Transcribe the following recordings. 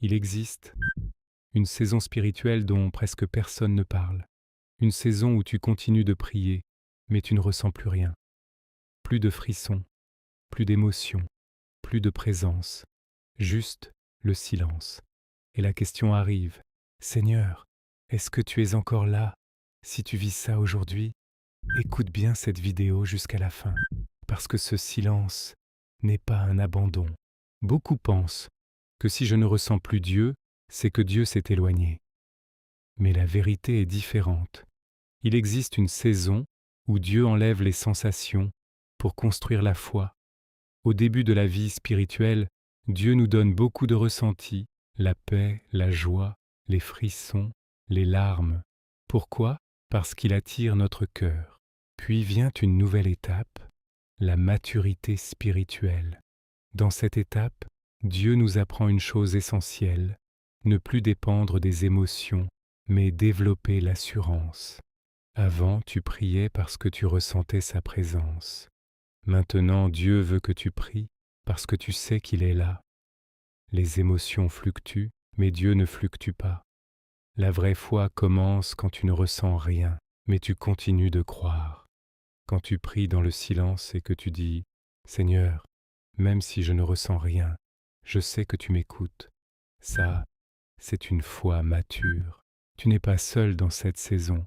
Il existe une saison spirituelle dont presque personne ne parle. Une saison où tu continues de prier, mais tu ne ressens plus rien. Plus de frissons, plus d'émotions, plus de présence, juste le silence. Et la question arrive, Seigneur, est-ce que tu es encore là? Si tu vis ça aujourd'hui, écoute bien cette vidéo jusqu'à la fin, parce que ce silence n'est pas un abandon. Beaucoup pensent que si je ne ressens plus Dieu, c'est que Dieu s'est éloigné. Mais la vérité est différente. Il existe une saison où Dieu enlève les sensations pour construire la foi. Au début de la vie spirituelle, Dieu nous donne beaucoup de ressentis, la paix, la joie, les frissons, les larmes. Pourquoi? Parce qu'il attire notre cœur. Puis vient une nouvelle étape, la maturité spirituelle. Dans cette étape, Dieu nous apprend une chose essentielle, ne plus dépendre des émotions, mais développer l'assurance. Avant, tu priais parce que tu ressentais sa présence. Maintenant, Dieu veut que tu pries parce que tu sais qu'il est là. Les émotions fluctuent, mais Dieu ne fluctue pas. La vraie foi commence quand tu ne ressens rien, mais tu continues de croire. Quand tu pries dans le silence et que tu dis « Seigneur, même si je ne ressens rien, je sais que tu m'écoutes. » Ça, c'est une foi mature. Tu n'es pas seul dans cette saison.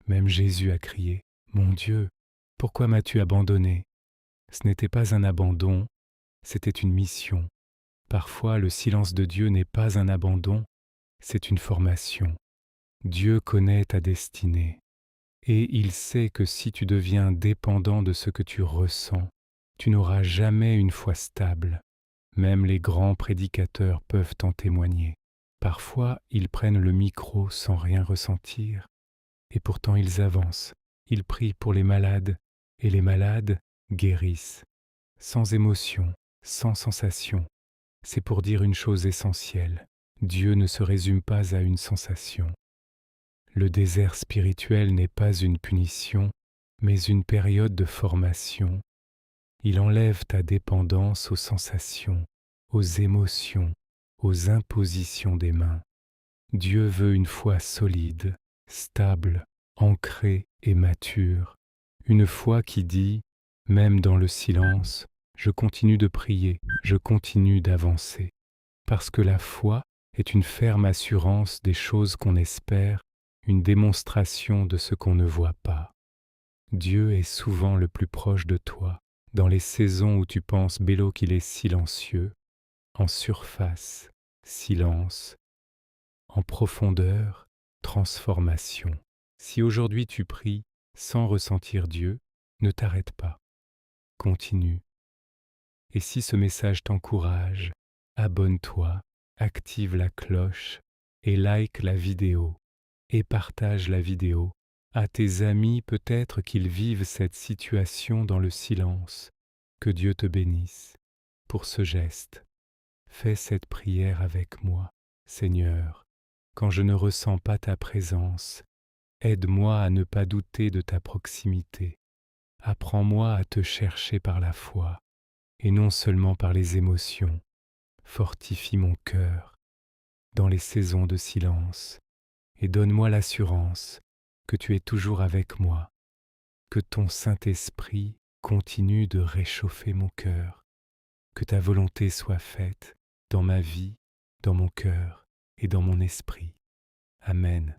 Même Jésus a crié « Mon Dieu, pourquoi m'as-tu abandonné ?» Ce n'était pas un abandon, c'était une mission. Parfois, le silence de Dieu n'est pas un abandon, c'est une formation. Dieu connaît ta destinée. Et il sait que si tu deviens dépendant de ce que tu ressens, tu n'auras jamais une foi stable. Même les grands prédicateurs peuvent en témoigner. Parfois, ils prennent le micro sans rien ressentir, et pourtant ils avancent. Ils prient pour les malades, et les malades guérissent. Sans émotion, sans sensation. C'est pour dire une chose essentielle. Dieu ne se résume pas à une sensation. Le désert spirituel n'est pas une punition, mais une période de formation. Il enlève ta dépendance aux sensations, aux émotions, aux impositions des mains. Dieu veut une foi solide, stable, ancrée et mature. Une foi qui dit, même dans le silence, je continue de prier, je continue d'avancer. Parce que la foi est une ferme assurance des choses qu'on espère, une démonstration de ce qu'on ne voit pas. Dieu est souvent le plus proche de toi, dans les saisons où tu penses Bélo qu'il est silencieux, en surface, silence, en profondeur, transformation. Si aujourd'hui tu pries sans ressentir Dieu, ne t'arrête pas, continue. Et si ce message t'encourage, abonne-toi, active la cloche et like la vidéo et partage la vidéo à tes amis, peut-être qu'ils vivent cette situation dans le silence. Que Dieu te bénisse pour ce geste. Fais cette prière avec moi, Seigneur. Quand je ne ressens pas ta présence, aide-moi à ne pas douter de ta proximité. Apprends-moi à te chercher par la foi et non seulement par les émotions. Fortifie mon cœur dans les saisons de silence et donne-moi l'assurance que tu es toujours avec moi, que ton Saint-Esprit continue de réchauffer mon cœur, que ta volonté soit faite dans ma vie, dans mon cœur et dans mon esprit. Amen.